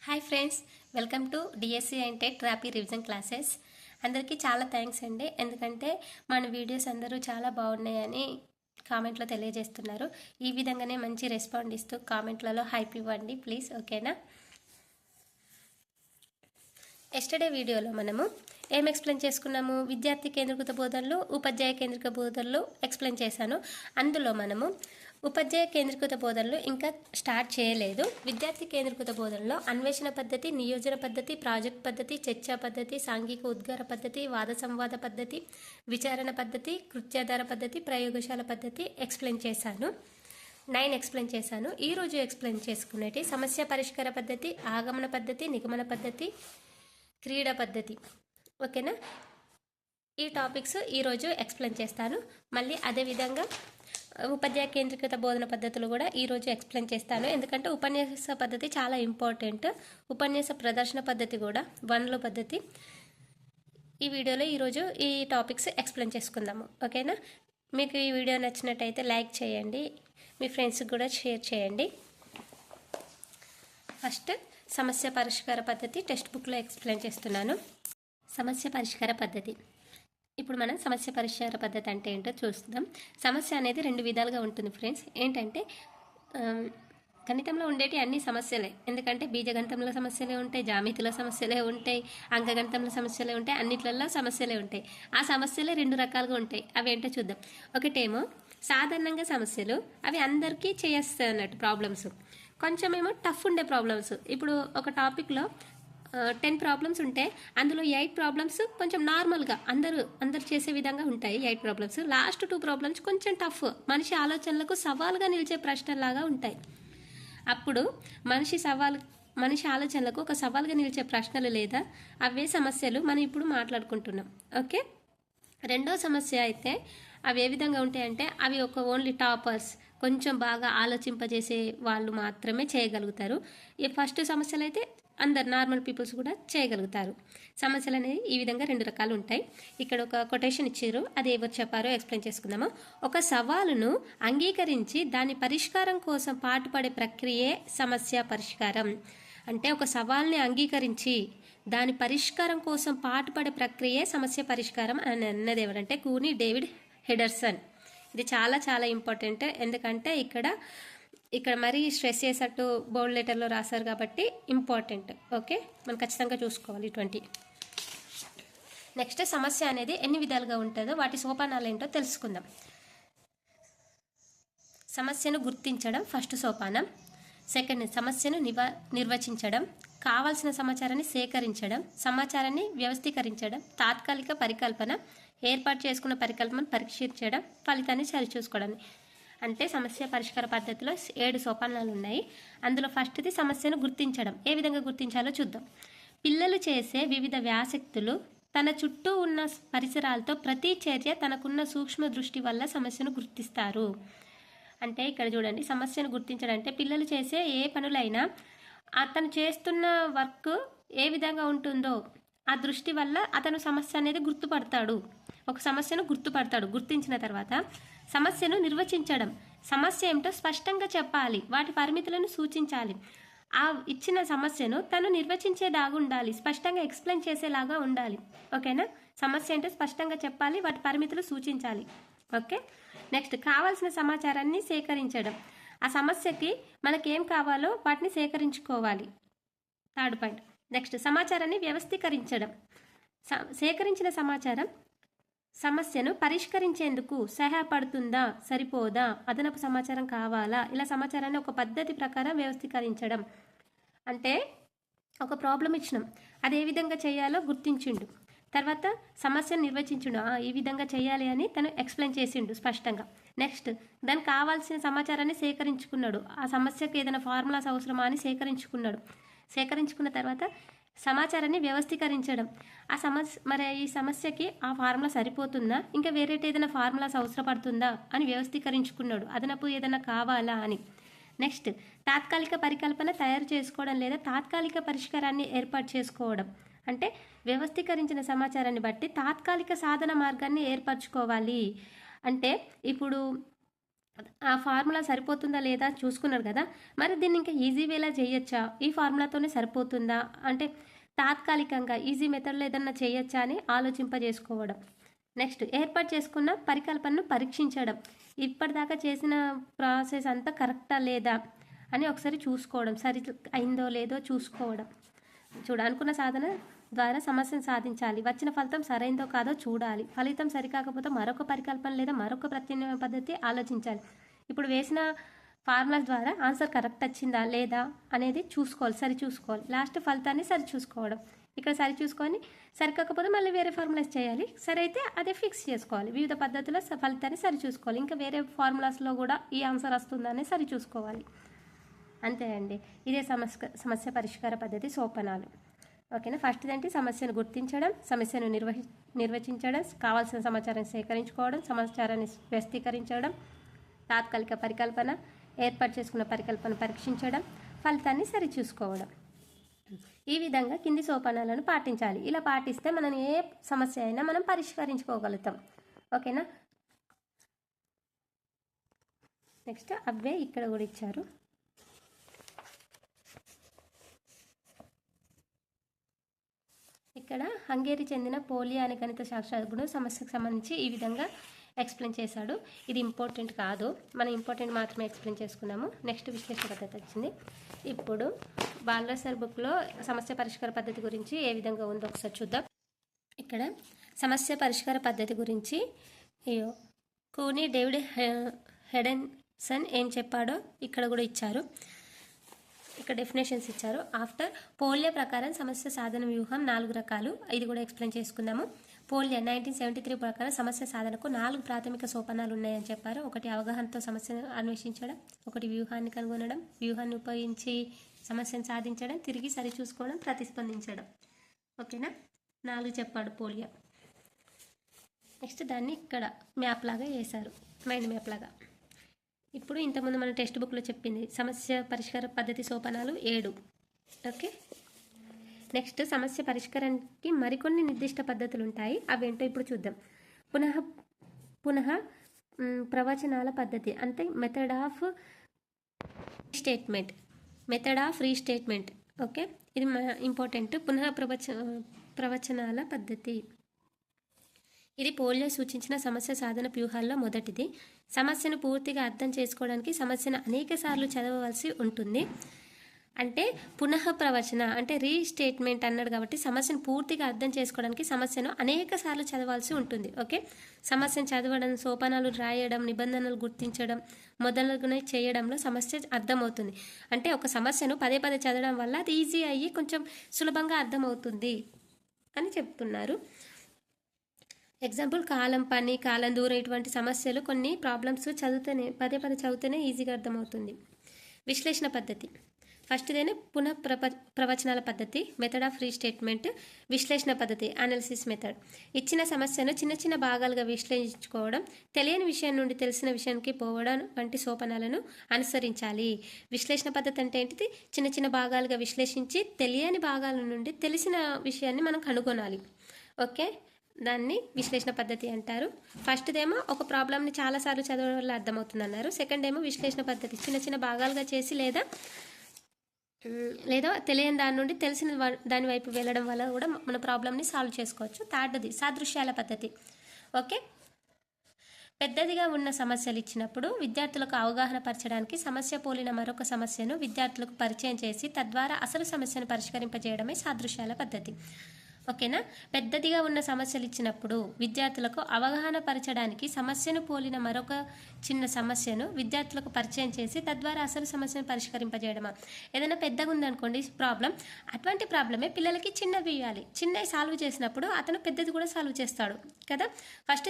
Hi friends, welcome to DSC and TET rapid revision classes. అందరికీ చాలా thanks అండి. ఎందుకంటే మన వీడియోస్ అందరూ చాలా బాగున్నాయని కామెంట్లో తెలియజేస్తున్నారు. ఈ విధంగానే మంచి రెస్పాండ్ ఇస్తూ కామెంట్లలో హైప్ ఇవ్వండి ప్లీజ్, ఓకేనా? ఎస్టర్డే వీడియోలో మనము ఏం ఎక్స్ప్లెయిన్ చేసుకున్నాము? విద్యార్థి కేంద్రీకృత బోధనలు, ఉపాధ్యాయ కేంద్రీకృత బోధనలు ఎక్స్ప్లెయిన్ చేశాను. అందులో మనము ఉపాధ్యాయ కేంద్రీకృత బోధనలు ఇంకా స్టార్ట్ చేయలేదు. విద్యార్థి కేంద్రీకృత బోధనలో అన్వేషణ పద్ధతి, నియోజన పద్ధతి, ప్రాజెక్ట్ పద్ధతి, చర్చా పద్ధతి, సాంఘిక ఉద్గార పద్ధతి, వాద సంవాద పద్ధతి, విచారణ పద్ధతి, కృత్యాధార పద్ధతి, ప్రయోగశాల పద్ధతి ఎక్స్ప్లెయిన్ చేశాను. 9 ఎక్స్ప్లెయిన్ చేశాను. ఈరోజు ఎక్స్ప్లెయిన్ చేసుకునేటి సమస్య పరిష్కార పద్ధతి, ఆగమన పద్ధతి, నిగమన పద్ధతి, క్రీడా పద్ధతి, ఓకేనా? ఈ టాపిక్స్ ఈరోజు ఎక్స్ప్లెయిన్ చేస్తాను. మళ్ళీ అదేవిధంగా ఉపాధ్యాయ కేంద్రీకృత బోధన పద్ధతులు కూడా ఈరోజు ఎక్స్ప్లెయిన్ చేస్తాను. ఎందుకంటే ఉపన్యాస పద్ధతి చాలా ఇంపార్టెంట్. ఉపన్యాస ప్రదర్శన పద్ధతి కూడా వన్లో పద్ధతి. ఈ వీడియోలో ఈరోజు ఈ టాపిక్స్ ఎక్స్ప్లెయిన్ చేసుకుందాము, ఓకేనా? మీకు ఈ వీడియో నచ్చినట్టయితే లైక్ చేయండి, మీ ఫ్రెండ్స్కి కూడా షేర్ చేయండి. ఫస్ట్ సమస్య పరిష్కార పద్ధతి టెక్స్ట్ బుక్లో ఎక్స్ప్లెయిన్ చేస్తున్నాను. సమస్య పరిష్కార పద్ధతి. ఇప్పుడు మనం సమస్య పరిష్కార పద్ధతి అంటే ఏంటో చూస్తున్నాం. సమస్య అనేది 2 విధాలుగా ఉంటుంది ఫ్రెండ్స్. ఏంటంటే గణితంలో ఉండేటి అన్ని సమస్యలే. ఎందుకంటే బీజగణితంలో సమస్యలే ఉంటాయి, జామితిలో సమస్యలే ఉంటాయి, అంకగణితంలో సమస్యలే ఉంటాయి, అన్నిట్లలో సమస్యలే ఉంటాయి. ఆ సమస్యలే 2 రకాలుగా ఉంటాయి. అవి ఏంటో చూద్దాం. ఒకటేమో సాధారణంగా సమస్యలు, అవి అందరికీ చేస్తాయి అన్నట్టు ప్రాబ్లమ్స్. కొంచెమేమో టఫ్ ఉండే ప్రాబ్లమ్స్. ఇప్పుడు ఒక టాపిక్లో 10 ప్రాబ్లమ్స్ ఉంటే అందులో 8 ప్రాబ్లమ్స్ కొంచెం నార్మల్గా అందరు చేసే విధంగా ఉంటాయి. 8 ప్రాబ్లమ్స్, లాస్ట్ 2 ప్రాబ్లమ్స్ కొంచెం టఫ్, మనిషి ఆలోచనలకు సవాల్గా నిలిచే ప్రశ్నలాగా ఉంటాయి. అప్పుడు మనిషి ఆలోచనలకు ఒక సవాల్గా నిలిచే ప్రశ్నలు లేదా అవే సమస్యలు మనం ఇప్పుడు మాట్లాడుకుంటున్నాం, ఓకే? రెండో సమస్య అయితే అవి ఏ విధంగా ఉంటాయంటే అవి ఓన్లీ టాపర్స్, కొంచెం బాగా ఆలోచింపజేసే వాళ్ళు మాత్రమే చేయగలుగుతారు. ఈ ఫస్ట్ సమస్యలు అయితే అందరు నార్మల్ పీపుల్స్ కూడా చేయగలుగుతారు. సమస్యలు అనేవి ఈ విధంగా 2 రకాలు ఉంటాయి. ఇక్కడ ఒక కొటేషన్ ఇచ్చారు, అది ఎవరు చెప్పారో ఎక్స్ప్లెయిన్ చేసుకుందాము. ఒక సవాలును అంగీకరించి దాని పరిష్కారం కోసం పాటుపడే ప్రక్రియే సమస్య పరిష్కారం. అంటే ఒక సవాల్ని అంగీకరించి దాని పరిష్కారం కోసం పాటుపడే ప్రక్రియే సమస్య పరిష్కారం అని అన్నది ఎవరంటే కూనీ డేవిడ్ హెడర్సన్. ఇది చాలా చాలా ఇంపార్టెంట్. ఎందుకంటే ఇక్కడ మరీ స్ట్రెస్ చేసేట్టు బోల్డ్ లెటర్లో రాశారు కాబట్టి ఇంపార్టెంట్, ఓకే? మనం ఖచ్చితంగా చూసుకోవాలి ఇటువంటి. నెక్స్ట్ సమస్య అనేది ఎన్ని విధాలుగా ఉంటుందో వాటి సోపానాలు ఏంటో తెలుసుకుందాం. సమస్యను గుర్తించడం ఫస్ట్ సోపానం. సెకండ్, సమస్యను నిర్వచించడం, కావాల్సిన సమాచారాన్ని సేకరించడం, సమాచారాన్ని వ్యవస్థీకరించడం, తాత్కాలిక పరికల్పన, ఏర్పాటు చేసుకున్న పరికల్పనను పరీక్షించడం, ఫలితాన్ని సరిచూసుకోవడం. అంటే సమస్య పరిష్కార పద్ధతిలో 7 సోపానాలు ఉన్నాయి. అందులో ఫస్ట్ది సమస్యను గుర్తించడం. ఏ విధంగా గుర్తించాలో చూద్దాం. పిల్లలు చేసే వివిధ వ్యాసక్తులు తన చుట్టూ ఉన్న పరిసరాలతో ప్రతి చర్య తనకున్న సూక్ష్మ దృష్టి వల్ల సమస్యను గుర్తిస్తారు. అంటే ఇక్కడ చూడండి, సమస్యను గుర్తించడం అంటే పిల్లలు చేసే ఏ పనులైనా అతను చేస్తున్న వర్క్ ఏ విధంగా ఉంటుందో ఆ దృష్టి వల్ల అతను సమస్య అనేది గుర్తుపడతాడు. ఒక సమస్యను గుర్తించిన తర్వాత సమస్యను నిర్వచించడం. సమస్య ఏమిటో స్పష్టంగా చెప్పాలి, వాటి పరిమితులను సూచించాలి. ఆ ఇచ్చిన సమస్యను తను నిర్వచించేలాగా ఉండాలి, స్పష్టంగా ఎక్స్ప్లెయిన్ చేసేలాగా ఉండాలి, ఓకేనా? సమస్య ఏంటో స్పష్టంగా చెప్పాలి, వాటి పరిమితులు సూచించాలి, ఓకే? నెక్స్ట్, కావాల్సిన సమాచారాన్ని సేకరించడం. ఆ సమస్యకి మనకేం కావాలో వాటిని సేకరించుకోవాలి, థర్డ్ పాయింట్. నెక్స్ట్, సమాచారాన్ని వ్యవస్థీకరించడం. సేకరించిన సమాచారం సమస్యను పరిష్కరించేందుకు సహాయపడుతుందా, సరిపోదా, అదనపు సమాచారం కావాలా, ఇలా సమాచారాన్ని ఒక పద్ధతి ప్రకారం వ్యవస్థీకరించడం. అంటే ఒక ప్రాబ్లం ఇచ్చినాం, అది ఏ విధంగా చేయాలో గుర్తించిండు, తర్వాత సమస్యను నిర్వచించుడు, ఈ విధంగా చేయాలి అని తను ఎక్స్ప్లెయిన్ చేసిండు స్పష్టంగా. నెక్స్ట్, దానికి కావాల్సిన సమాచారాన్ని సేకరించుకున్నాడు. ఆ సమస్యకు ఏదైనా ఫార్ములాస్ అవసరమా అని సేకరించుకున్న తర్వాత సమాచారాన్ని వ్యవస్థీకరించడం. ఈ సమస్యకి ఆ ఫార్ములా సరిపోతుందా, ఇంకా వేరే ఏదైనా ఫార్ములాస్ అవసరపడుతుందా అని వ్యవస్థీకరించుకున్నాడు, అదనపు ఏదైనా కావాలా అని. నెక్స్ట్, తాత్కాలిక పరికల్పన తయారు చేసుకోవడం లేదా తాత్కాలిక పరిష్కారాన్ని ఏర్పాటు చేసుకోవడం. అంటే వ్యవస్థీకరించిన సమాచారాన్ని బట్టి తాత్కాలిక సాధన మార్గాన్ని ఏర్పరచుకోవాలి. అంటే ఇప్పుడు ఆ ఫార్ములా సరిపోతుందా లేదా చూసుకున్నారు కదా, మరి దీన్ని ఇంకా ఈజీ వేలా చేయొచ్చా, ఈ ఫార్ములాతోనే సరిపోతుందా అంటే తాత్కాలికంగా ఈజీ మెథడ్లో ఏదన్నా చేయొచ్చా అని ఆలోచింపజేసుకోవడం. నెక్స్ట్, ఏర్పాటు చేసుకున్న పరికల్పనను పరీక్షించడం. ఇప్పటిదాకా చేసిన ప్రాసెస్ అంతా కరెక్టా లేదా అని ఒకసారి చూసుకోవడం, సరి అయిందో లేదో చూసుకోవడం. అనుకున్న సాధన ద్వారా సమస్యను సాధించాలి, వచ్చిన ఫలితం సరైందో కాదో చూడాలి, ఫలితం సరికాకపోతే మరొక పరికల్పన లేదా మరొక ప్రత్యామ్నాయ పద్ధతి ఆలోచించాలి. ఇప్పుడు వేసిన ఫార్ములాస్ ద్వారా ఆన్సర్ కరెక్ట్ వచ్చిందా లేదా అనేది చూసుకోవాలి, సరి చూసుకోవాలి. లాస్ట్ ఫలితాన్ని సరి చూసుకోవడం. ఇక్కడ సరి చూసుకొని సరికాకపోతే మళ్ళీ వేరే ఫార్ములాస్ చేయాలి, సరి అయితే అదే ఫిక్స్ చేసుకోవాలి. వివిధ పద్ధతుల్లో ఫలితాన్ని సరి చూసుకోవాలి. ఇంకా వేరే ఫార్ములాస్లో కూడా ఈ ఆన్సర్ వస్తుందని సరి చూసుకోవాలి. అంతే అండి, ఇదే సమస్య పరిష్కార పద్ధతి సోపానాలు. ఓకేనా. ఫస్ట్ ఏంటి, సమస్యను గుర్తించడం, సమస్యను నిర్వచించడం, కావాల్సిన సమాచారాన్ని సేకరించుకోవడం, సమాచారాన్ని వ్యక్తీకరించడం, తాత్కాలిక పరికల్పన, ఏర్పాటు చేసుకున్న పరికల్పన పరీక్షించడం, ఫలితాన్ని సరిచూసుకోవడం. ఈ విధంగా కింది సోపానాలను పాటించాలి. ఇలా పాటిస్తే మనం ఏ సమస్య అయినా మనం పరిష్కరించుకోగలుగుతాం. ఓకేనా. నెక్స్ట్ అవే ఇక్కడ కూడా ఇచ్చారు. ఇక్కడ హంగేరి చెందిన పోలియా అనే గణిత శాస్త్రజ్ఞుడు సమస్యకు సంబంధించి ఈ విధంగా ఎక్స్ప్లెయిన్ చేశాడు. ఇది ఇంపార్టెంట్ కాదు, మనం ఇంపార్టెంట్ మాత్రమే ఎక్స్ప్లెయిన్ చేసుకున్నాము. నెక్స్ట్ విశ్లేషణ పద్ధతి వచ్చింది. ఇప్పుడు బాలరాజ్ బుక్లో సమస్య పరిష్కార పద్ధతి గురించి ఏ విధంగా ఉందో ఒకసారి చూద్దాం. ఇక్కడ సమస్య పరిష్కార పద్ధతి గురించి కూనీ డేవిడ్ హెడెన్సన్ ఏం చెప్పాడో ఇక్కడ కూడా ఇచ్చారు. ఇక్కడ డెఫినేషన్స్ ఇచ్చారు. ఆఫ్టర్ పోలియా ప్రకారం సమస్య సాధన వ్యూహం 4 రకాలు. ఇది కూడా ఎక్స్ప్లెయిన్ చేసుకుందాము. పోలియా 1973 ప్రకారం సమస్య సాధనకు 4 ప్రాథమిక సోపానాలు ఉన్నాయని చెప్పారు. ఒకటి అవగాహనతో సమస్యను అన్వేషించడం, ఒకటి వ్యూహాన్ని కనుగొనడం, వ్యూహాన్ని ఉపయోగించి సమస్యను సాధించడం, తిరిగి సరిచూసుకోవడం, ప్రతిస్పందించడం. ఓకేనా. 4 చెప్పాడు పోలియా. నెక్స్ట్ దాన్ని ఇక్కడ మ్యాప్ లాగా వేశారు, మైండ్ మ్యాప్ లాగా. ఇప్పుడు ఇంతకుముందు మన టెక్స్ట్ బుక్లో చెప్పింది సమస్య పరిష్కార పద్ధతి సోపానాలు 7. ఓకే. నెక్స్ట్ సమస్య పరిష్కారానికి మరికొన్ని నిర్దిష్ట పద్ధతులు ఉంటాయి. అవేంటో ఇప్పుడు చూద్దాం. పునః ప్రవచనాల పద్ధతి అంటే మెథడ్ ఆఫ్ రీస్టేట్మెంట్. ఓకే, ఇది ఇంపార్టెంట్. ప్రవచనాల పద్ధతి ఇది పోలియో సూచించిన సమస్య సాధన వ్యూహాల్లో మొదటిది. సమస్యను పూర్తిగా అర్థం చేసుకోవడానికి సమస్యను అనేక సార్లు చదవవలసి ఉంటుంది. అంటే పునః ప్రవచన అంటే రీస్టేట్మెంట్ అన్నాడు కాబట్టి సమస్యను పూర్తిగా అర్థం చేసుకోవడానికి సమస్యను అనేక సార్లు చదవాల్సి ఉంటుంది. ఓకే, సమస్యను చదవడం, సోపానాలు రాయడం, నిబంధనలు గుర్తించడం మొదలగునవి చేయడంలో సమస్య అర్థమవుతుంది. అంటే ఒక సమస్యను పదే చదవడం వల్ల అది ఈజీ అయ్యి కొంచెం సులభంగా అర్థమవుతుంది అని చెప్తున్నారు. ఎగ్జాంపుల్ కాలం పని, కాలం దూరం, ఇటువంటి సమస్యలు కొన్ని ప్రాబ్లమ్స్ పదే చదివితేనే ఈజీగా అర్థమవుతుంది. విశ్లేషణ పద్ధతి ఫస్ట్దేనే ప్రవచనాల పద్ధతి, మెథడ్ ఆఫ్ రీస్టేట్మెంట్. విశ్లేషణ పద్ధతి అనాలిసిస్ మెథడ్. ఇచ్చిన సమస్యను చిన్న భాగాలుగా విశ్లేషించుకోవడం, తెలియని విషయం నుండి తెలిసిన విషయానికి పోవడం వంటి సోపానాలను అనుసరించాలి. విశ్లేషణ పద్ధతి అంటే ఏంటిది, చిన్న భాగాలుగా విశ్లేషించి తెలియని భాగాల నుండి తెలిసిన విషయాన్ని మనం కనుగొనాలి. ఓకే, దాన్ని విశ్లేషణ పద్ధతి అంటారు. ఫస్ట్దేమో ఒక ప్రాబ్లమ్ని చాలాసార్లు చదవడం వల్ల అర్థమవుతుంది అన్నారు. సెకండ్ ఏమో విశ్లేషణ పద్ధతి, చిన్న భాగాలుగా చేసి లేదా తెలియని దాని నుండి తెలిసిన దాని వైపు వెళ్ళడం వల్ల కూడా మన ప్రాబ్లమ్ని సాల్వ్ చేసుకోవచ్చు. థర్డ్ది సాదృశ్యాల పద్ధతి. ఓకే, పెద్దదిగా ఉన్న సమస్యలు ఇచ్చినప్పుడు విద్యార్థులకు అవగాహన పరచడానికి సమస్య పోలిన మరొక సమస్యను విద్యార్థులకు పరిచయం చేసి తద్వారా అసలు సమస్యను పరిష్కరింపజేయడమే సాదృశ్యాల పద్ధతి. ఓకేనా. పెద్దదిగా ఉన్న సమస్యలు ఇచ్చినప్పుడు విద్యార్థులకు అవగాహన పరచడానికి సమస్యను పోలిన మరొక చిన్న సమస్యను విద్యార్థులకు పరిచయం చేసి తద్వారా అసలు సమస్యను పరిష్కరింపజేయడమా. ఏదైనా పెద్దగా ఉందనుకోండి ప్రాబ్లం, అటువంటి ప్రాబ్లమే పిల్లలకి చిన్నవి ఇవ్వాలి. చిన్నవి సాల్వ్ చేసినప్పుడు అతను పెద్దది కూడా సాల్వ్ చేస్తాడు కదా. ఫస్ట్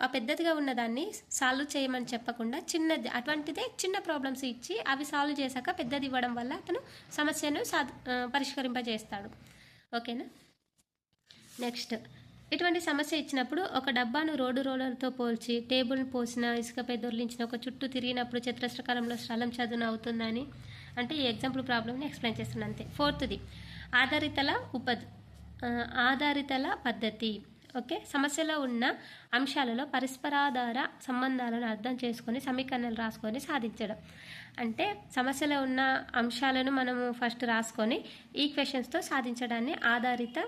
ఆ పెద్దదిగా ఉన్నదాన్ని సాల్వ్ చేయమని చెప్పకుండా చిన్నది అటువంటిదే చిన్న ప్రాబ్లమ్స్ ఇచ్చి అవి సాల్వ్ చేశాక పెద్దది ఇవ్వడం వల్ల అతను సమస్యను పరిష్కరింపజేస్తాడు. ఓకేనా. నెక్స్ట్, ఇటువంటి సమస్య ఇచ్చినప్పుడు ఒక డబ్బాను రోలర్తో పోల్చి టేబుల్ని పోసిన ఇసుకపై దొర్లించిన ఒక చుట్టూ తిరిగినప్పుడు చతురస్రకాలంలో స్థలం చదును అవుతుందని అంటే ఈ ఎగ్జాంపుల్ ప్రాబ్లమ్ని ఎక్స్ప్లెయిన్ చేస్తున్నాను అంతే. ఫోర్త్ది ఆధారితల పద్ధతి ఓకే, సమస్యలో ఉన్న అంశాలలో పరస్పరాధార సంబంధాలను అర్థం చేసుకొని సమీకరణలు రాసుకొని సాధించడం. అంటే సమస్యలో ఉన్న అంశాలను మనము ఫస్ట్ రాసుకొని ఈక్వేషన్స్తో సాధించడాన్ని ఆధారిత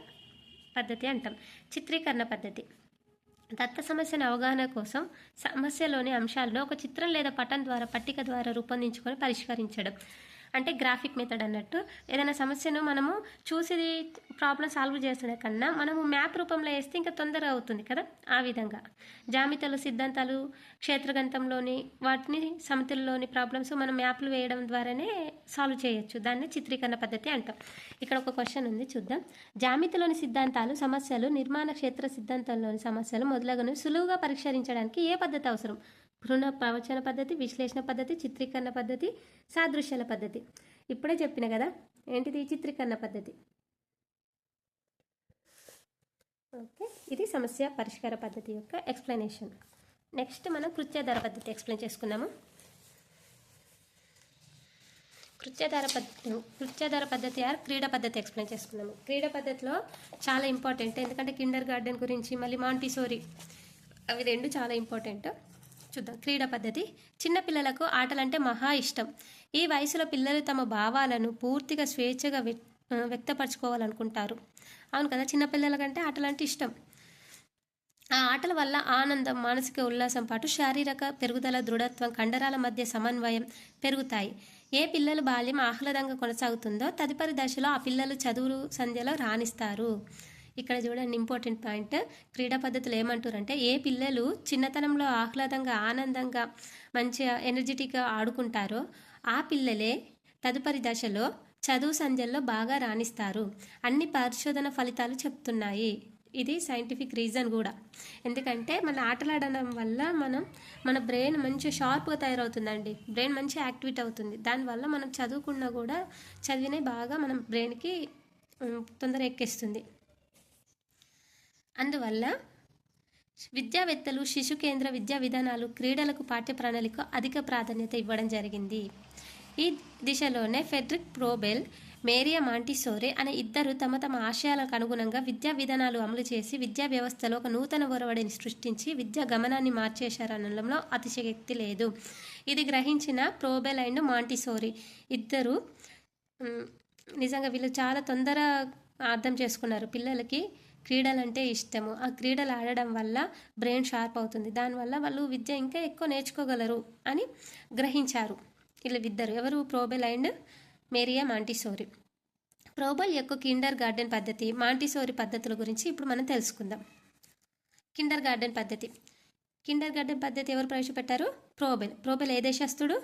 పద్ధతి అంటాం. చిత్రీకరణ పద్ధతి దత్త సమస్యను అవగాహన కోసం సమస్యలోని అంశాలను ఒక చిత్రం లేదా పటం ద్వారా పట్టిక ద్వారా రూపొందించుకొని పరిష్కరించడం. అంటే గ్రాఫిక్ మెథడ్ అన్నట్టు. ఏదైనా సమస్యను మనము చూసి ప్రాబ్లం సాల్వ్ చేస్తున్న కన్నా మనము మ్యాప్ రూపంలో వేస్తే ఇంకా తొందరగా అవుతుంది కదా. ఆ విధంగా జామితలు, సిద్ధాంతాలు, క్షేత్రగణితంలోని వాటిని సమితుల్లోని ప్రాబ్లమ్స్ మనం మ్యాప్లు వేయడం ద్వారానే సాల్వ్ చేయొచ్చు. దాన్ని చిత్రీకరణ పద్ధతి అంటాం. ఇక్కడ ఒక క్వశ్చన్ ఉంది, చూద్దాం. జామితిలోని సిద్ధాంతాలు, సమస్యలు, నిర్మాణ క్షేత్ర సిద్ధాంతంలోని సమస్యలు మొదలగునవి సులువుగా పరిష్కరించడానికి ఏ పద్ధతి అవసరం? పునః ప్రవచన పద్ధతి, విశ్లేషణ పద్ధతి, చిత్రీకరణ పద్ధతి, సాదృశ్యాల పద్ధతి. ఇప్పుడే చెప్పిన కదా, ఏంటిది? చిత్రీకరణ పద్ధతి. ఓకే, ఇది సమస్య పరిష్కార పద్ధతి యొక్క ఎక్స్ప్లెనేషన్. నెక్స్ట్ మనం కృత్యాధార పద్ధతి ఎక్స్ప్లెయిన్ చేసుకున్నాము. కృత్యాధార పద్ధతి ఆర్ క్రీడా పద్ధతి ఎక్స్ప్లెయిన్ చేసుకున్నాము. క్రీడా పద్ధతిలో చాలా ఇంపార్టెంట్, ఎందుకంటే కిండర్ గార్డెన్ గురించి, మళ్ళీ మాంటిసోరీ, అవి రెండు చాలా ఇంపార్టెంట్. చూద్దాం. క్రీడా పద్ధతి. చిన్నపిల్లలకు ఆటలంటే మహా ఇష్టం. ఈ వయసులో పిల్లలు తమ భావాలను పూర్తిగా స్వేచ్ఛగా వ్యక్తపరచుకోవాలనుకుంటారు. అవును కదా, చిన్నపిల్లలకంటే ఆటలంటే ఇష్టం. ఆ ఆటల వల్ల ఆనందం, మానసిక ఉల్లాసం పాటు శారీరక పెరుగుదల, దృఢత్వం, కండరాల మధ్య సమన్వయం పెరుగుతాయి. ఏ పిల్లలు బాల్యం ఆహ్లాదంగా కొనసాగుతుందో తదుపరి దశలో ఆ పిల్లలు చదువు సంధ్యలో రాణిస్తారు. ఇక్కడ చూడండి, ఇంపార్టెంట్ పాయింట్. క్రీడా పద్ధతులు ఏమంటారంటే, ఏ పిల్లలు చిన్నతనంలో ఆహ్లాదంగా, ఆనందంగా, మంచిగా ఎనర్జెటిక్గా ఆడుకుంటారో ఆ పిల్లలే తదుపరి దశలో చదువు సంధ్యల్లో బాగా రాణిస్తారు. అన్ని పరిశోధన ఫలితాలు చెప్తున్నాయి. ఇది సైంటిఫిక్ రీజన్ కూడా. ఎందుకంటే మన ఆటలాడడం వల్ల మన బ్రెయిన్ మంచిగా షార్ప్గా తయారవుతుందండి. బ్రెయిన్ మంచిగా యాక్టివేట్ అవుతుంది. దానివల్ల మనం చదువుకున్నా కూడా చదివినే బాగా మనం బ్రెయిన్కి తొందర ఎక్కేస్తుంది. అందువల్ల విద్యావేత్తలు శిశు కేంద్ర విద్యా విధానాలు, క్రీడలకు పాఠ్య ప్రణాళిక అధిక ప్రాధాన్యత ఇవ్వడం జరిగింది. ఈ దిశలోనే ఫెడ్రిక్ ప్రోబెల్, మేరియా మాంటిసోరే అనే ఇద్దరు తమ తమ ఆశయాలకు అనుగుణంగా విద్యా విధానాలు అమలు చేసి విద్యా వ్యవస్థలో ఒక నూతన ఒరవడిని సృష్టించి విద్యా గమనాన్ని మార్చేశారనడంలో అతిశయోక్తి లేదు. ఇది గ్రహించిన ప్రోబెల్ అండ్ మాంటిసోరీ ఇద్దరు నిజంగా వీళ్ళు చాలా తొందర అర్థం చేసుకున్నారు. పిల్లలకి క్రీడలంటే ఇష్టము, ఆ క్రీడలు ఆడడం వల్ల బ్రెయిన్ షార్ప్ అవుతుంది, దానివల్ల వాళ్ళు విద్య ఇంకా ఎక్కువ నేర్చుకోగలరు అని గ్రహించారు. వీళ్ళిద్దరు ఎవరు? ప్రోబెల్ అండ్ మేరియా మాంటిసోరీ. ప్రోబెల్ యొక్క కిండర్ గార్డెన్ పద్ధతి, మాంటిసోరీ పద్ధతుల గురించి ఇప్పుడు మనం తెలుసుకుందాం. కిండర్ గార్డెన్ పద్ధతి ఎవరు ప్రవేశపెట్టారు? ప్రోబెల్ ఏ దేశస్థుడు?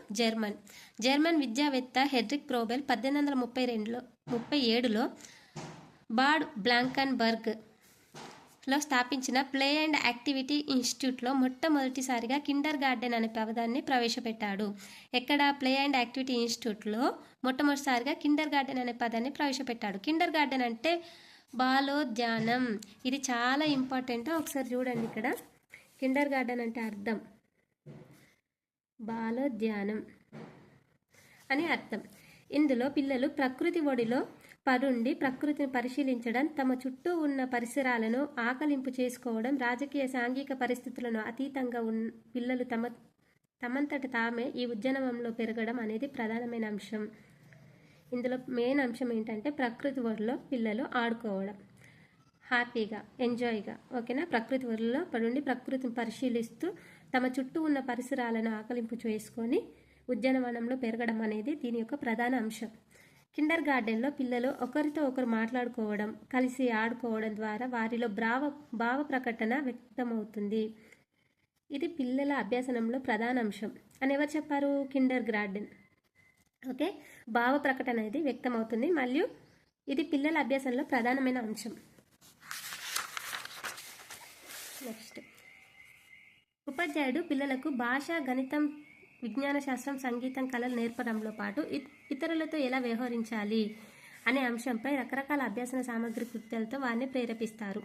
జర్మన్ విద్యావేత్త హెడ్రిక్ ప్రోబెల్ 1837లో బాడ్ బ్లాంకన్బర్గ్లో స్థాపించిన ప్లే అండ్ యాక్టివిటీ ఇన్స్టిట్యూట్లో మొట్టమొదటిసారిగా కిండర్ గార్డెన్ అనే పదాన్ని ప్రవేశపెట్టాడు. ఎక్కడ? ప్లే అండ్ యాక్టివిటీ ఇన్స్టిట్యూట్లో మొట్టమొదటిసారిగా కిండర్ గార్డెన్ అనే పదాన్ని ప్రవేశపెట్టాడు. కిండర్ గార్డెన్ అంటే బాలోద్యానం. ఇది చాలా ఇంపార్టెంట్. ఒకసారి చూడండి, ఇక్కడ కిండర్ గార్డెన్ అంటే అర్థం బాలోద్యానం అని అర్థం. ఇందులో పిల్లలు ప్రకృతి ఒడిలో పరుండి ప్రకృతిని పరిశీలించడం, తమ చుట్టూ ఉన్న పరిసరాలను ఆకలింపు చేసుకోవడం, రాజకీయ సాంఘిక పరిస్థితులను అతీతంగా పిల్లలు తమంతట తామే ఈ ఉద్యానవనంలో పెరగడం అనేది ప్రధానమైన అంశం. ఇందులో మెయిన్ అంశం ఏంటంటే ప్రకృతి ఒడిలో పిల్లలు ఆడుకోవడం, హ్యాపీగా, ఎంజాయ్గా. ఓకేనా? ప్రకృతి ఒడిలో పరుండి ప్రకృతిని పరిశీలిస్తూ తమ చుట్టూ ఉన్న పరిసరాలను ఆకలింపు చేసుకొని ఉద్యానవనంలో పెరగడం అనేది దీని యొక్క ప్రధాన అంశం. కిండర్ గార్డెన్లో పిల్లలు ఒకరితో ఒకరు మాట్లాడుకోవడం, కలిసి ఆడుకోవడం ద్వారా వారిలో భావ ప్రకటన వ్యక్తమవుతుంది. ఇది పిల్లల అభ్యాసనంలో ప్రధాన అంశం అని ఎవరు చెప్పారు? Kinder garden. ఓకే, భావ ప్రకటన అనేది వ్యక్తమవుతుంది మరియు ఇది పిల్లల అభ్యాసంలో ప్రధానమైన అంశం. నెక్స్ట్, ఉపాధ్యాయుడు పిల్లలకు భాష, గణితం, విజ్ఞాన శాస్త్రం, సంగీతం, కళలు నేర్పడంలో పాటు ఇతరులతో ఎలా వ్యవహరించాలి అనే అంశంపై రకరకాల అభ్యాసన సామగ్రి కృత్యాలతో వారిని ప్రేరేపిస్తారు.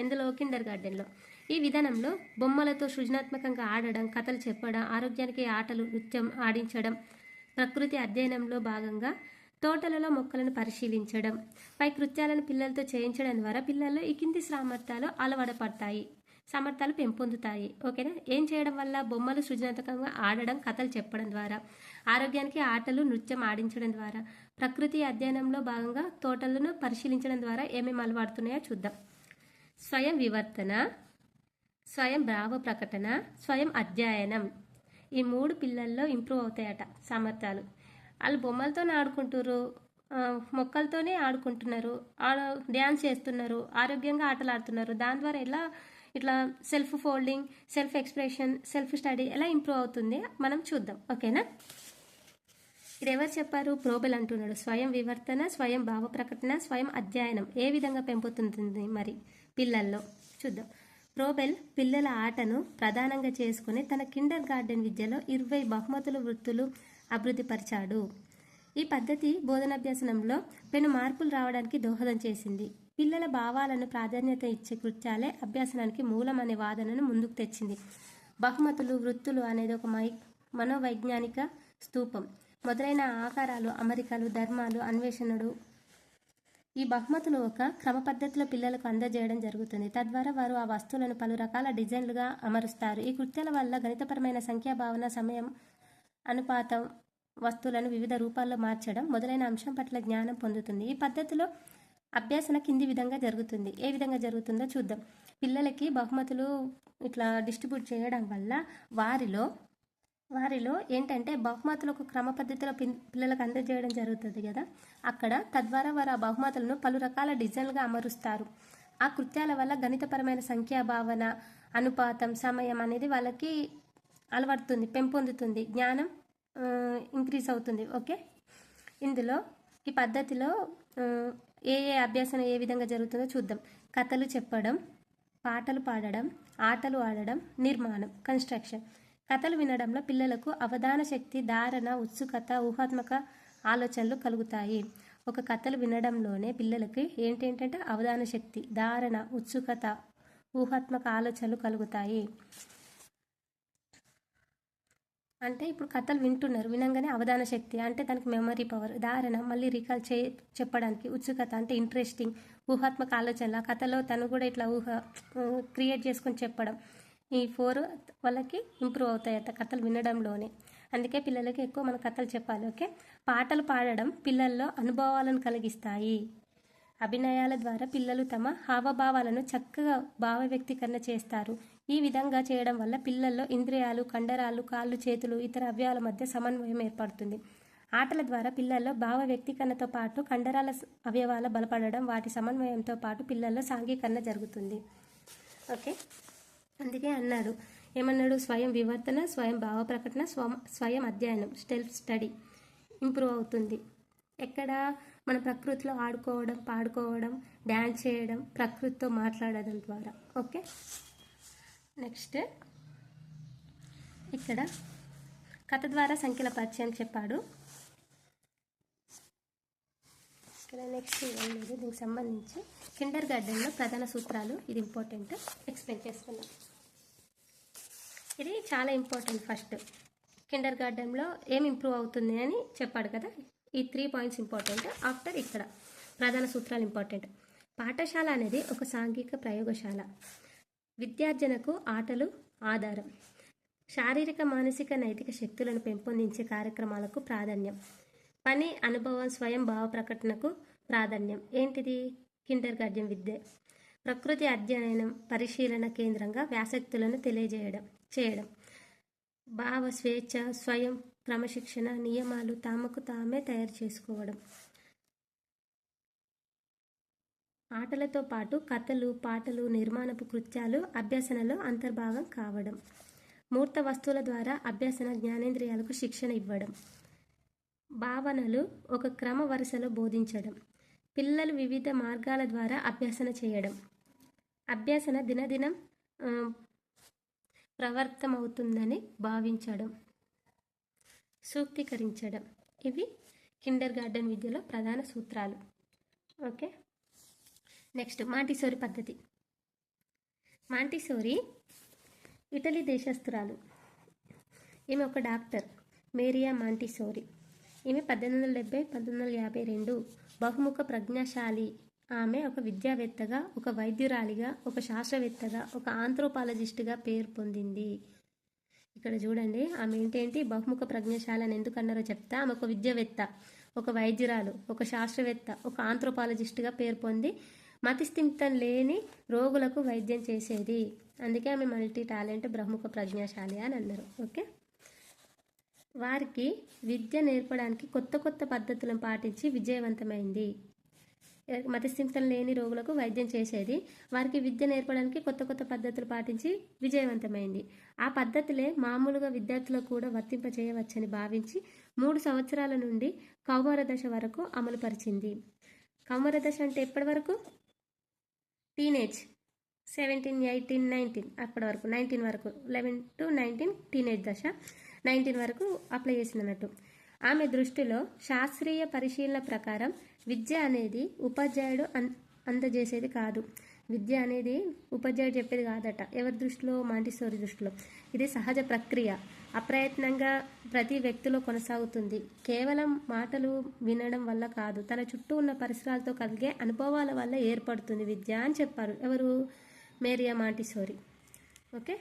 ఇందులో కిండర్ గార్డెన్లో ఈ విధానంలో బొమ్మలతో సృజనాత్మకంగా ఆడడం, కథలు చెప్పడం, ఆరోగ్యానికి ఆటలు, నృత్యం ఆడించడం, ప్రకృతి అధ్యయనంలో భాగంగా తోటలలో మొక్కలను పరిశీలించడం. పై కృత్యాలను పిల్లలతో చేయించడం ద్వారా పిల్లల్లో ఈ కింది సామర్థ్యాలు అలవడపడతాయి, సామర్థ్యాలు పెంపొందుతాయి. ఓకేనా? ఏం చేయడం వల్ల? బొమ్మలు సృజనాత్మకంగా ఆడడం, కథలు చెప్పడం ద్వారా. ఆరోగ్యానికి ఆటలు, నృత్యం ఆడించడం ద్వారా. ప్రకృతి అధ్యయనంలో భాగంగా తోటలను పరిశీలించడం ద్వారా ఏమేమి అలవాడుతున్నాయో చూద్దాం. స్వయం వివర్తన, స్వయం భావ ప్రకటన, స్వయం అధ్యయనం. ఈ 3 పిల్లల్లో ఇంప్రూవ్ అవుతాయట సామర్థ్యాలు. వాళ్ళు బొమ్మలతోనే ఆడుకుంటారు, మొక్కలతోనే ఆడుకుంటున్నారు, డ్యాన్స్ చేస్తున్నారు, ఆరోగ్యంగా ఆటలు ఆడుతున్నారు. దాని ద్వారా ఎలా ఇట్లా self folding, self expression, self study ఎలా ఇంప్రూవ్ అవుతుంది మనం చూద్దాం. ఓకేనా? ఇది ఎవరు చెప్పారు? ప్రోబెల్ అంటున్నాడు. స్వయం వివర్తన, స్వయం భావ ప్రకటన, స్వయం అధ్యయనం ఏ విధంగా పెంపుతుంది మరి పిల్లల్లో చూద్దాం. ప్రోబెల్ పిల్లల ఆటను ప్రధానంగా చేసుకుని తన కిండర్ గార్డెన్ విద్యలో 20 బహుమతులు వృత్తులు అభివృద్ధిపరిచాడు. ఈ పద్ధతి బోధనాభ్యాసనంలో పెను మార్పులు రావడానికి దోహదం చేసింది. పిల్లల భావాలను ప్రాధాన్యత ఇచ్చే కృత్యాలే అభ్యాసనానికి మూలం అనే వాదనను ముందుకు తెచ్చింది. బహుమతులు, వృత్తులు అనేది ఒక మనోవైజ్ఞానిక స్తూపం. మొదలైన ఆకారాలు, అమరికలు, ధర్మాలు, అన్వేషణలు. ఈ బహుమతులు ఒక క్రమ పద్ధతిలో పిల్లలకు అందజేయడం జరుగుతుంది. తద్వారా వారు ఆ వస్తువులను పలు రకాల డిజైన్లుగా అమరుస్తారు. ఈ కృత్యాల వల్ల గణితపరమైన సంఖ్యాభావన, సమయం, అనుపాతం, వస్తువులను వివిధ రూపాల్లో మార్చడం మొదలైన అంశం పట్ల జ్ఞానం పొందుతుంది. ఈ పద్ధతిలో అభ్యాసన కింది విధంగా జరుగుతుంది. ఏ విధంగా జరుగుతుందో చూద్దాం. పిల్లలకి బహుమతులు ఇట్లా డిస్ట్రిబ్యూట్ చేయడం వల్ల వారిలో ఏంటంటే బహుమతులు ఒక క్రమ పద్ధతిలో పిల్లలకు అందజేయడం జరుగుతుంది కదా, అక్కడ తద్వారా వారు ఆ బహుమతులను పలు రకాల డిజైన్లుగా అమరుస్తారు. ఆ కృత్యాల వల్ల గణితపరమైన సంఖ్యాభావన, అనుపాతం, సమయం అనేది వాళ్ళకి అలవడుతుంది, పెంపొందుతుంది, జ్ఞానం ఇంక్రీజ్ అవుతుంది. ఓకే, ఇందులో ఈ పద్ధతిలో ఏ అభ్యాసన ఏ విధంగా జరుగుతుందో చూద్దాం. కథలు చెప్పడం, పాటలు పాడడం, ఆటలు ఆడడం, నిర్మాణం, కన్స్ట్రక్షన్. కథలు వినడంలో పిల్లలకు అవధాన శక్తి, ధారణ, ఉత్సుకత, ఊహాత్మక ఆలోచనలు కలుగుతాయి. ఒక కథలు వినడంలోనే పిల్లలకి ఏంటంటే అవధాన శక్తి, ధారణ, ఉత్సుకత, ఊహాత్మక ఆలోచనలు కలుగుతాయి. అంటే ఇప్పుడు కథలు వింటున్నారు, వినంగానే అవధాన శక్తి అంటే దానికి మెమరీ పవర్, ధారణ మళ్ళీ రికాల్ చెప్పడానికి, ఉత్సుకత అంటే ఇంట్రెస్టింగ్, ఊహాత్మక ఆలోచనలు, ఆ కథలో తను కూడా ఇట్లా క్రియేట్ చేసుకొని చెప్పడం. ఈ 4 వాళ్ళకి ఇంప్రూవ్ అవుతాయట కథలు వినడంలోనే. అందుకే పిల్లలకి ఎక్కువ మన కథలు చెప్పాలి. ఓకే, పాటలు పాడడం పిల్లల్లో అనుభవాలను కలిగిస్తాయి. అభినయాల ద్వారా పిల్లలు తమ హావభావాలను చక్కగా భావ వ్యక్తీకరణ చేస్తారు. ఈ విధంగా చేయడం వల్ల పిల్లల్లో ఇంద్రియాలు, కండరాలు, కాళ్ళు, చేతులు, ఇతర అవయవాల మధ్య సమన్వయం ఏర్పడుతుంది. ఆటల ద్వారా పిల్లల్లో భావ వ్యక్తీకరణతో పాటు కండరాల అవయవాల బలపడడం, వాటి సమన్వయంతో పాటు పిల్లల్లో సాంఘీకరణ జరుగుతుంది. ఓకే, అందుకే అన్నాడు, ఏమన్నాడు? స్వయం వివర్తన, స్వయం భావ ప్రకటన, స్వయం అధ్యయనం, సెల్ఫ్ స్టడీ ఇంప్రూవ్ అవుతుంది. ఎక్కడ? మన ప్రకృతిలో ఆడుకోవడం, పాడుకోవడం, డ్యాన్స్ చేయడం, ప్రకృతితో మాట్లాడడం ద్వారా. ఓకే, నెక్స్ట్ ఇక్కడ కథ ద్వారా సంఖ్యల పరిచయం చెప్పాడు. ఇక్కడ నెక్స్ట్ ఏం లేదు, దీనికి సంబంధించి కిండర్ గార్డెన్లో ప్రధాన సూత్రాలు, ఇది ఇంపార్టెంట్, ఎక్స్ప్లెయిన్ చేస్తున్నాం. ఇది చాలా ఇంపార్టెంట్. ఫస్ట్ కిండర్ గార్డెన్లో ఏం ఇంప్రూవ్ అవుతుంది అని చెప్పాడు కదా, ఈ 3 పాయింట్స్ ఇంపార్టెంట్. ఆఫ్టర్ ఇక్కడ ప్రధాన సూత్రాలు ఇంపార్టెంట్. పాఠశాల అనేది ఒక సాంఘిక ప్రయోగశాల. విద్యార్జనకు ఆటలు ఆధారం. శారీరక, మానసిక, నైతిక శక్తులను పెంపొందించే కార్యక్రమాలకు ప్రాధాన్యం. పని, అనుభవం, స్వయం భావ ప్రకటనకు ప్రాధాన్యం. ఏంటిది? కిండర్ గార్డెన్ విద్య. ప్రకృతి అధ్యయనం, పరిశీలన కేంద్రంగా వ్యాసక్తులను చేయడం. భావ స్వేచ్ఛ, స్వయం క్రమశిక్షణ, నియమాలు తమకు తామే తయారు చేసుకోవడం. ఆటలతో పాటు కథలు, పాటలు, నిర్మాణపు కృత్యాలు అభ్యసనలో అంతర్భాగం కావడం. మూర్త వస్తువుల ద్వారా అభ్యసన జ్ఞానేంద్రియాలకు శిక్షణ ఇవ్వడం. భావనలు ఒక క్రమ వరుసలో బోధించడం. పిల్లలు వివిధ మార్గాల ద్వారా అభ్యసన చేయడం. అభ్యసన దినదినం ప్రవర్తమవుతుందని భావించడం. సూక్తీకరించడం. ఇవి కిండర్ గార్డెన్ విద్యలో ప్రధాన సూత్రాలు. ఓకే, నెక్స్ట్ మాంటిసోరీ పద్ధతి. మాంటిసోరీ ఇటలీ దేశస్తురాలు. ఈమె ఒక డాక్టర్, మేరియా మాంటిసోరీ. ఈమె 1870-1952 బహుముఖ ప్రజ్ఞాశాలి. ఆమె ఒక విద్యావేత్తగా, ఒక వైద్యురాలిగా, ఒక శాస్త్రవేత్తగా, ఒక ఆంథ్రోపాలజిస్ట్గా పేరు పొందింది. ఇక్కడ చూడండి, ఆమె ఏంటేంటి బహుముఖ ప్రజ్ఞాశాలి అని ఎందుకు అన్నారో చెప్తా. ఆమె ఒక విద్యావేత్త, ఒక వైద్యురాలు, ఒక శాస్త్రవేత్త, ఒక ఆంథ్రోపాలజిస్ట్గా పేరు పొంది మతిస్థిమితం లేని రోగులకు వైద్యం చేసేది. అందుకే ఆమె మల్టీ టాలెంట్ బహుముఖ ప్రజ్ఞాశాలి అని అన్నారు. ఓకే, వారికి విద్య నేర్పడానికి కొత్త కొత్త పద్ధతులను పాటించి విజయవంతమైంది. మతిస్థిమితం లేని రోగులకు వైద్యం చేసేది, వారికి విద్య నేర్పడానికి కొత్త కొత్త పద్ధతులు పాటించి విజయవంతమైంది. ఆ పద్ధతులే మామూలుగా విద్యార్థులకు కూడా వర్తింపచేయవచ్చని భావించి 3 సంవత్సరాల నుండి కౌమార దశ వరకు అమలుపరిచింది. కౌమార దశ అంటే ఎప్పటి వరకు? టీనేజ్ 17, 18, 19 అప్పటి వరకు, 19 వరకు, 11 to 19 టీనేజ్ దశ, 19 వరకు అప్లై చేసినట్టు. ఆమె దృష్టిలో శాస్త్రీయ పరిశీలన ప్రకారం విద్య అనేది ఉపాధ్యాయుడు అందజేసేది కాదు. విద్య అనేది ఉపాధ్యాయుడు చెప్పేది కాదట. ఎవరి దృష్టిలో? మాంటిసోరీ దృష్టిలో ఇది సహజ ప్రక్రియ, అప్రయత్నంగా ప్రతి వ్యక్తిలో కొనసాగుతుంది. కేవలం మాటలు వినడం వల్ల కాదు, తన చుట్టూ ఉన్న పరిసరాలతో కలిగే అనుభవాల వల్ల ఏర్పడుతుంది విద్య అని చెప్పారు. ఎవరు? Maria Montessori. ఓకే,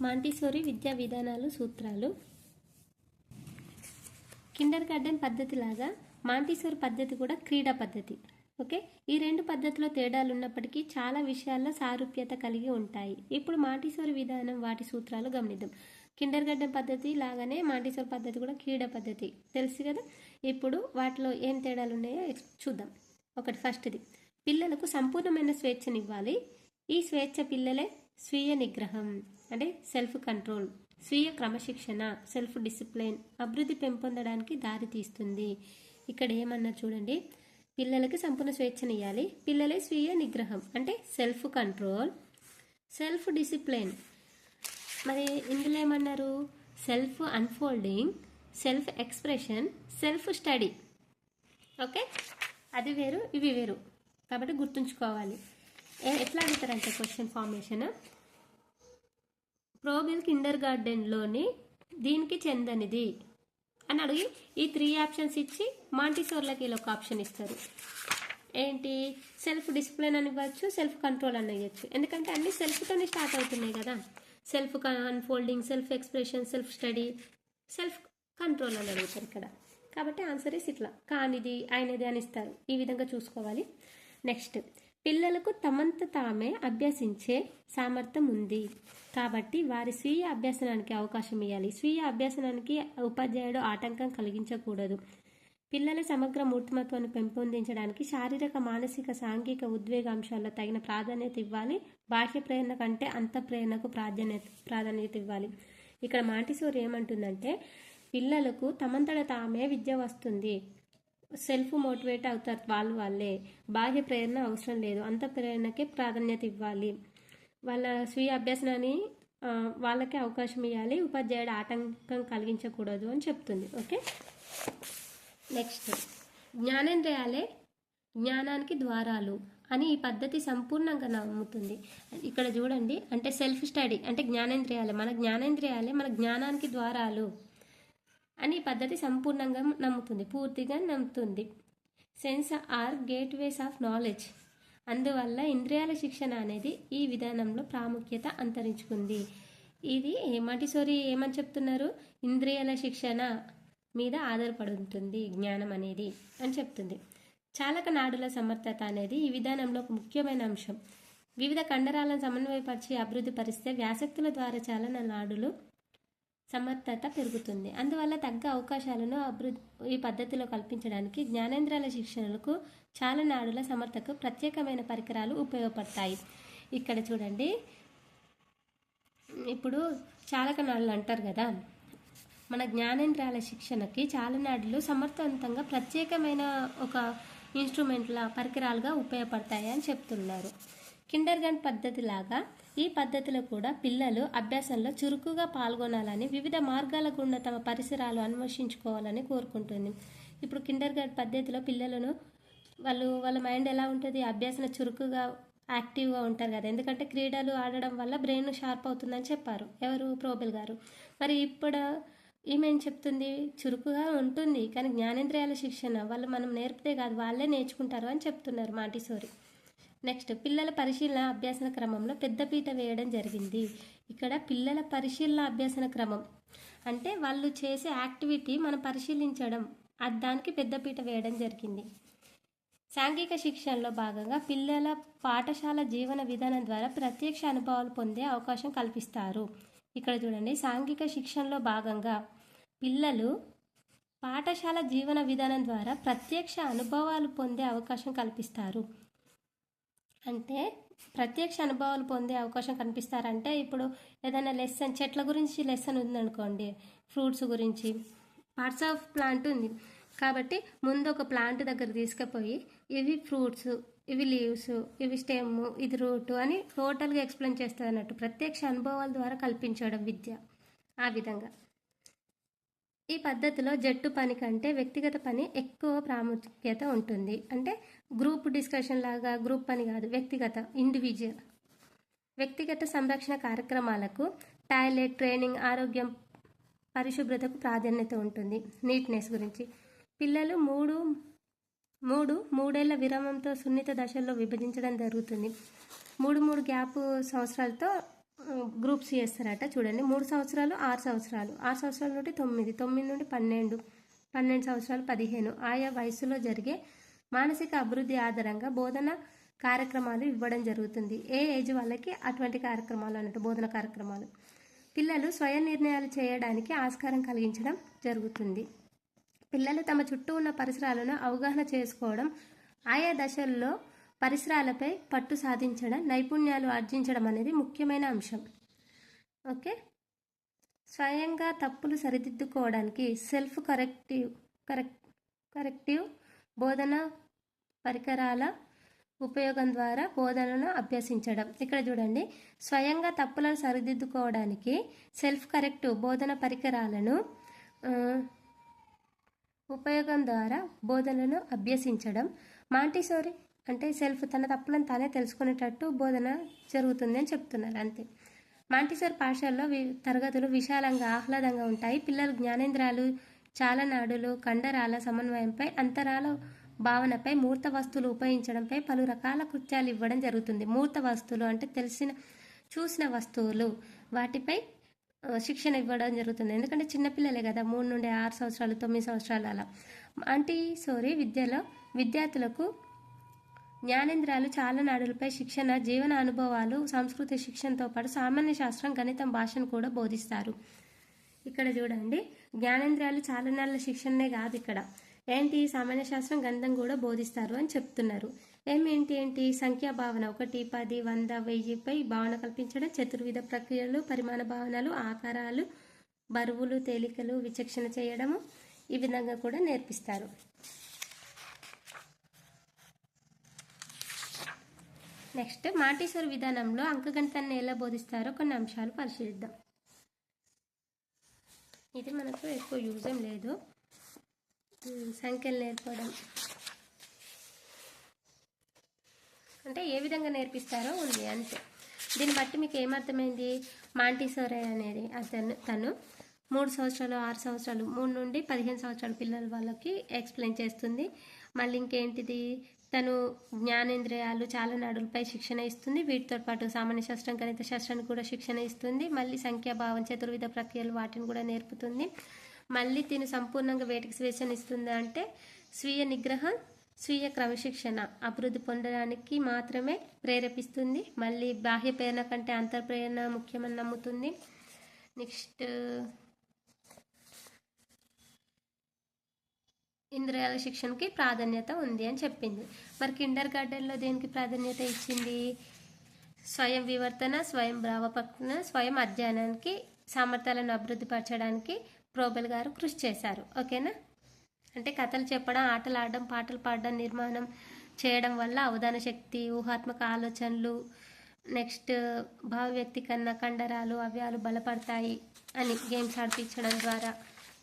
మాంటిసోరీ విద్యా విధానాలు, సూత్రాలు. కిండర్ గార్డెన్ పద్ధతి లాగా మాంటిసోరీ పద్ధతి కూడా క్రీడా పద్ధతి. ఓకే, ఈ 2 పద్ధతిలో తేడాలు ఉన్నప్పటికీ చాలా విషయాల్లో సారూప్యత కలిగి ఉంటాయి. ఇప్పుడు మాంటిసోరీ విధానం, వాటి సూత్రాలు గమనిద్దాం. కిండర్ గార్డెన్ పద్ధతి లాగానే మాంటిసోరీ పద్ధతి కూడా క్రీడా పద్ధతి, తెలుసు కదా. ఇప్పుడు వాటిలో ఏం తేడాలు ఉన్నాయో చూద్దాం. ఒకటి, ఫస్ట్ది, పిల్లలకు సంపూర్ణమైన స్వేచ్ఛనివ్వాలి. ఈ స్వేచ్ఛ పిల్లలే స్వీయ నిగ్రహం అంటే సెల్ఫ్ కంట్రోల్, స్వీయ క్రమశిక్షణ సెల్ఫ్ డిసిప్లిన్ అభివృద్ధి పెంపొందడానికి దారి తీస్తుంది. ఇక్కడ ఏమన్నా చూడండి, పిల్లలకి సంపూర్ణ స్వేచ్ఛనివ్వాలి, పిల్లలే స్వీయ నిగ్రహం అంటే సెల్ఫ్ కంట్రోల్, సెల్ఫ్ డిసిప్లిన్. మరి ఇందులో ఏమన్నారు? Self unfolding, self expression, self study. Okay, అది వేరు, ఇవి వేరు కాబట్టి గుర్తుంచుకోవాలి. ఎట్లా అడుగుతారంటే క్వశ్చన్ ఫార్మేషన్, ప్రోబెల్ కిండర్ గార్డెన్లోని దీనికి చెందనిది అని అడిగి ఈ 3 ఆప్షన్స్ ఇచ్చి మాంటిసోర్లకి ఇలా ఒక ఆప్షన్ ఇస్తారు. ఏంటి? సెల్ఫ్ డిసిప్లిన్ అని ఇవ్వచ్చు, సెల్ఫ్ కంట్రోల్ అని ఇవ్వచ్చు. ఎందుకంటే అన్ని సెల్ఫ్తోనే స్టార్ట్ అవుతున్నాయి కదా. Self unfolding, self expression, self study, self control అని అడుగుతారు ఇక్కడ. కాబట్టి ఆన్సర్ ఇస్ ఇట్లా, కానిది అయినది అని ఇస్తారు. ఈ విధంగా చూసుకోవాలి. నెక్స్ట్, పిల్లలకు తమంత తామే అభ్యసించే సామర్థ్యం ఉంది కాబట్టి వారి స్వీయ అభ్యసనానికి అవకాశం ఇవ్వాలి. స్వీయ అభ్యసనానికి ఉపాధ్యాయుడు ఆటంకం కలిగించకూడదు. పిల్లల సమగ్ర మూర్తిమత్వాన్ని పెంపొందించడానికి శారీరక, మానసిక, సాంఘిక ఉద్వేగ అంశాల్లో తగిన ప్రాధాన్యత ఇవ్వాలి. బాహ్య ప్రేరణ కంటే అంత ప్రేరణకు ప్రాధాన్యత ఇవ్వాలి. ఇక్కడ మాంటిసోరీ ఏమంటుందంటే పిల్లలకు తమంతట తామే విద్య వస్తుంది, సెల్ఫ్ మోటివేట్ అవుతారు వాళ్ళే, బాహ్య ప్రేరణ అవసరం లేదు, అంత ప్రేరణకే ప్రాధాన్యత ఇవ్వాలి, వాళ్ళ స్వీయ అభ్యసనాన్ని వాళ్ళకే అవకాశం ఇవ్వాలి, ఉపాధ్యాయుడు ఆటంకం కలిగించకూడదు అని చెప్తుంది. ఓకే, నెక్స్ట్, జ్ఞానేంద్రియాలే జ్ఞానానికి ద్వారాలు అని ఈ పద్ధతి సంపూర్ణంగా నమ్ముతుంది. ఇక్కడ చూడండి, అంటే సెల్ఫ్ స్టడీ అంటే జ్ఞానేంద్రియాలే మన జ్ఞానానికి ద్వారాలు అని ఈ పద్ధతి సంపూర్ణంగా నమ్ముతుంది, పూర్తిగా నమ్ముతుంది. Sense are gateways of knowledge. అందువల్ల ఇంద్రియాల శిక్షణ అనేది ఈ విధానంలో ప్రాముఖ్యత అంతరించుకుంది. ఇది మాంటిసోరీ ఏమని చెప్తున్నారు? ఇంద్రియాల శిక్షణ మీద ఆధారపడి ఉంటుంది జ్ఞానం అనేది అని చెప్తుంది. చాలక నాడుల సమర్థత అనేది ఈ విధానంలో ఒక ముఖ్యమైన అంశం. వివిధ కండరాలను సమన్వయపరిచి అభివృద్ధి పరిస్తే వ్యాసక్తుల ద్వారా చాలన నాడులు సమర్థత పెరుగుతుంది. అందువల్ల తగ్గ అవకాశాలను ఈ పద్ధతిలో కల్పించడానికి జ్ఞానేంద్రియాల శిక్షణలకు చాలా నాడుల సమర్థకు ప్రత్యేకమైన పరికరాలు ఉపయోగపడతాయి. ఇక్కడ చూడండి, ఇప్పుడు చాలక నాడులు అంటారు కదా, మన జ్ఞానేంద్రియాల శిక్షణకి చాలనాడులు సమర్థవంతంగా ప్రత్యేకమైన ఒక ఇన్స్ట్రుమెంట్ల పరికరాలుగా ఉపయోగపడతాయి అని చెప్తున్నారు. కిండర్ గార్డెన్ పద్ధతి లాగా ఈ పద్ధతిలో కూడా పిల్లలు అభ్యాసంలో చురుకుగా పాల్గొనాలని, వివిధ మార్గాల గుండా తమ పరిసరాలు అన్వేషించుకోవాలని కోరుకుంటుంది. ఇప్పుడు కిండర్ గార్డెన్ పద్ధతిలో పిల్లలను వాళ్ళ మైండ్ ఎలా ఉంటుంది? అభ్యాసన చురుకుగా యాక్టివ్గా ఉంటారు కదా, ఎందుకంటే క్రీడలు ఆడడం వల్ల బ్రెయిన్ షార్ప్ అవుతుందని చెప్పారు ఎవరు? ప్రోబెల్ గారు. మరి ఇప్పుడు ఈమె ఏం చెప్తుంది, చురుకుగా ఉంటుంది కానీ జ్ఞానేంద్రియాల శిక్షణ వాళ్ళు మనం నేర్పితే కాదు వాళ్ళే నేర్చుకుంటారు అని చెప్తున్నారు మాంటిసోరి. నెక్స్ట్, పిల్లల పరిశీలన అభ్యాసన క్రమంలో పెద్దపీట వేయడం జరిగింది. ఇక్కడ పిల్లల పరిశీలన అభ్యాసన క్రమం అంటే వాళ్ళు చేసే యాక్టివిటీ మనం పరిశీలించడం, దానికి పెద్దపీట వేయడం జరిగింది. సాంఘిక శిక్షణలో భాగంగా పిల్లల పాఠశాల జీవన విధానం ద్వారా ప్రత్యక్ష అనుభవాలు పొందే అవకాశం కల్పిస్తారు. ఇక్కడ చూడండి, సాంఘిక శిక్షణలో భాగంగా పిల్లలు పాఠశాల జీవన విధానం ద్వారా ప్రత్యక్ష అనుభవాలు పొందే అవకాశం కల్పిస్తారు. అంటే ప్రత్యక్ష అనుభవాలు పొందే అవకాశం కనిపిస్తారంటే ఇప్పుడు ఏదైనా లెసన్, చెట్ల గురించి లెసన్ ఉందనుకోండి, ఫ్రూట్స్ గురించి, పార్ట్స్ ఆఫ్ ప్లాంట్ ఉంది కాబట్టి ముందు ఒక ప్లాంట్ దగ్గర తీసుకుపోయి ఇవి ఫ్రూట్స్, ఇవి లీవ్స్, ఇవి స్టెమ్, ఇది రూట్ అని టోటల్గా ఎక్స్ప్లెయిన్ చేస్తుంది అన్నట్టు. ప్రత్యక్ష అనుభవాల ద్వారా కల్పించడం విద్య. ఆ విధంగా ఈ పద్ధతిలో జట్టు పని కంటే వ్యక్తిగత పని ఎక్కువ ప్రాముఖ్యత ఉంటుంది. అంటే గ్రూప్ డిస్కషన్ లాగా గ్రూప్ పని కాదు, వ్యక్తిగత, ఇండివిజువల్. వ్యక్తిగత సంరక్షణ కార్యక్రమాలకు టాయిలెట్, ట్రైనింగ్, ఆరోగ్యం, పరిశుభ్రతకు ప్రాధాన్యత ఉంటుంది. నీట్నెస్ గురించి పిల్లలు మూడేళ్ల విరామంతో సున్నిత దశల్లో విభజించడం జరుగుతుంది. మూడు గ్యాప్ సంవత్సరాలతో గ్రూప్స్ చేస్తారట. చూడండి, 3 సంవత్సరాలు 6 సంవత్సరాలు, 6 సంవత్సరాల నుండి 9, 9 నుండి 12, 12 సంవత్సరాలు 15 ఆయా వయసులో జరిగే మానసిక అభివృద్ధి ఆధారంగా బోధన కార్యక్రమాలు ఇవ్వడం జరుగుతుంది. ఏ ఏజ్ వాళ్ళకి అటువంటి కార్యక్రమాలు అన్నట్టు, బోధన కార్యక్రమాలు. పిల్లలు స్వయం నిర్ణయాలు చేయడానికి ఆస్కారం కలిగించడం జరుగుతుంది. పిల్లలు తమ చుట్టూ ఉన్న పరిసరాలను అవగాహన చేసుకోవడం, ఆయా దశల్లో పరిసరాలపై పట్టు సాధించడం, నైపుణ్యాలు ఆర్జించడం అనేది ముఖ్యమైన అంశం. ఓకే, స్వయంగా తప్పులు సరిదిద్దుకోవడానికి సెల్ఫ్ కరెక్టివ్ బోధన పరికరాల ఉపయోగం ద్వారా బోధనను అభ్యసించడం. ఇక్కడ చూడండి, స్వయంగా తప్పులను సరిదిద్దుకోవడానికి సెల్ఫ్ కరెక్టివ్ బోధన పరికరాలను ఉపయోగం ద్వారా బోధనను అభ్యసించడం. మాంటిసోరి అంటే సెల్ఫ్, తన తప్పులను తానే తెలుసుకునేటట్టు బోధన జరుగుతుంది అని చెప్తున్నారు. అంతే. మాంటిసోరి పాఠశాలలో తరగతులు విశాలంగా, ఆహ్లాదంగా ఉంటాయి. పిల్లలు జ్ఞానేంద్రాలు, చాలనాడులు, కండరాల సమన్వయంపై, అంతరాల భావనపై, మూర్త వస్తువులు ఉపయోగించడంపై పలు రకాల కృత్యాలు ఇవ్వడం జరుగుతుంది. మూర్త వస్తువులు అంటే చూసిన వస్తువులు, వాటిపై శిక్షణ ఇవ్వడం జరుగుతుంది. ఎందుకంటే చిన్నపిల్లలే కదా, 3 నుండి 6 సంవత్సరాలు, 9 సంవత్సరాలు అలా. మాంటిసోరి విద్యలో విద్యార్థులకు జ్ఞానేంద్రాలు, చాలనాడులపై శిక్షణ, జీవన అనుభవాలు, సంస్కృతి శిక్షణతో పాటు సామాన్య శాస్త్రం, గణితం, భాషను కూడా బోధిస్తారు. ఇక్కడ చూడండి, జ్ఞానేంద్రియాలు, చాలనాడుల శిక్షణనే కాదు, ఇక్కడ ఏంటి సామాన్య శాస్త్రం, గణితం కూడా బోధిస్తారు అని చెప్తున్నారు. ఏంటి సంఖ్యాభావన, 1, 10, 100, 1000పై భావన కల్పించడం, చతుర్విధ ప్రక్రియలు, పరిమాణ భావనలు, ఆకారాలు, బరువులు, తేలికలు విచక్షణ చేయడము, ఈ విధంగా కూడా నేర్పిస్తారు. నెక్స్ట్, మాంటిసోరి విధానంలో అంకగణితాన్ని ఎలా బోధిస్తారో కొన్ని అంశాలు పరిశీలిద్దాం. ఇది మనకు ఎక్కువ యూజ్ ఏం లేదు, సంఖ్యలు నేర్పడం అంటే ఏ విధంగా నేర్పిస్తారో ఉంది అంతే. దీన్ని బట్టి మీకు ఏమర్థమైంది, మాంటిసోరి అనేది తను 3 సంవత్సరాలు, 6 సంవత్సరాలు, 3 నుండి 15 సంవత్సరాల పిల్లల వాళ్ళకి ఎక్స్ప్లెయిన్ చేస్తుంది. మళ్ళీ ఇంకేంటిది, తను జ్ఞానేంద్రియాలు, చాలనాడులపై శిక్షణ ఇస్తుంది. వీటితో పాటు సామాన్య శాస్త్రం, గణిత శాస్త్రానికి కూడా శిక్షణ ఇస్తుంది. మళ్ళీ సంఖ్యాభావం, చతుర్విధ ప్రక్రియలు, వాటిని కూడా నేర్పుతుంది. మళ్ళీ తిను సంపూర్ణంగా వేటికి స్వేచ్ఛను ఇస్తుంది అంటే స్వీయ నిగ్రహం, స్వీయ క్రమశిక్షణ అభివృద్ధి పొందడానికి మాత్రమే ప్రేరేపిస్తుంది. మళ్ళీ బాహ్య ప్రేరణ కంటే అంతర్ప్రేరణ ముఖ్యమని నమ్ముతుంది. నెక్స్ట్, ఇంద్రియాల శిక్షణకి ప్రాధాన్యత ఉంది అని చెప్పింది. మరి కిండర్ గార్డెన్లో దేనికి ప్రాధాన్యత ఇచ్చింది, స్వయం వివర్తన, స్వయం భావప్రకటన, స్వయం అధ్యయనానికి, సామర్థ్యాలను అభివృద్ధి పరచడానికి ప్రోబెల్ గారు కృషి చేశారు. ఓకేనా, అంటే కథలు చెప్పడం, ఆటలు ఆడడం, పాటలు పాడడం, నిర్మాణం చేయడం వల్ల అవధాన శక్తి, ఊహాత్మక ఆలోచనలు, నెక్స్ట్ భావ వ్యక్తీకరణ, కండరాలు, అవయాలు బలపడతాయి అని గేమ్స్ ఆడిపించడం ద్వారా,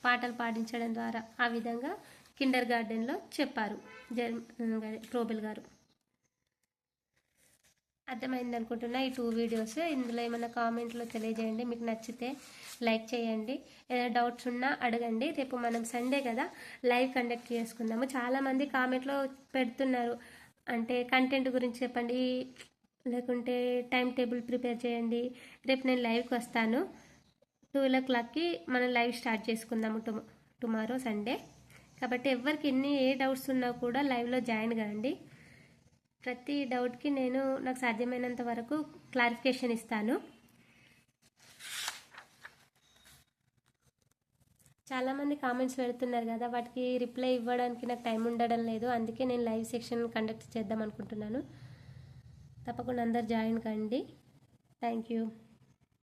పాటలు పాడించడం ద్వారా ఆ విధంగా కిండర్ గార్డెన్లో చెప్పారు ప్రోబెల్ గారు. అర్థమైంది అనుకుంటున్నా ఈ 2 వీడియోస్. ఇందులో ఏమైనా కామెంట్లో తెలియజేయండి. మీకు నచ్చితే లైక్ చేయండి. ఏదైనా డౌట్స్ ఉన్నా అడగండి. రేపు మనం సండే కదా లైవ్ కండక్ట్ చేసుకుందాము. చాలామంది కామెంట్లో పెడుతున్నారు, అంటే కంటెంట్ గురించి చెప్పండి, లేకుంటే టైం టేబుల్ ప్రిపేర్ చేయండి. రేపు నేను లైవ్కి వస్తాను. 12 o'clockకి మనం లైవ్ స్టార్ట్ చేసుకుందాము టుమారో సండే. కాబట్టి ఎవరికి ఏ డౌట్స్ ఉన్నా కూడా లైవ్లో జాయిన్ కాండి. ప్రతి డౌట్కి నేను నాకు సాధ్యమైనంత వరకు క్లారిఫికేషన్ ఇస్తాను. చాలామంది కామెంట్స్ పెడుతున్నారు కదా, వాటికి రిప్లై ఇవ్వడానికి నాకు టైం ఉండడం లేదు. అందుకే నేను లైవ్ సెక్షన్ కండక్ట్ చేద్దాం అనుకుంటున్నాను. తప్పకుండా అందరు జాయిన్ కండి. Thank you.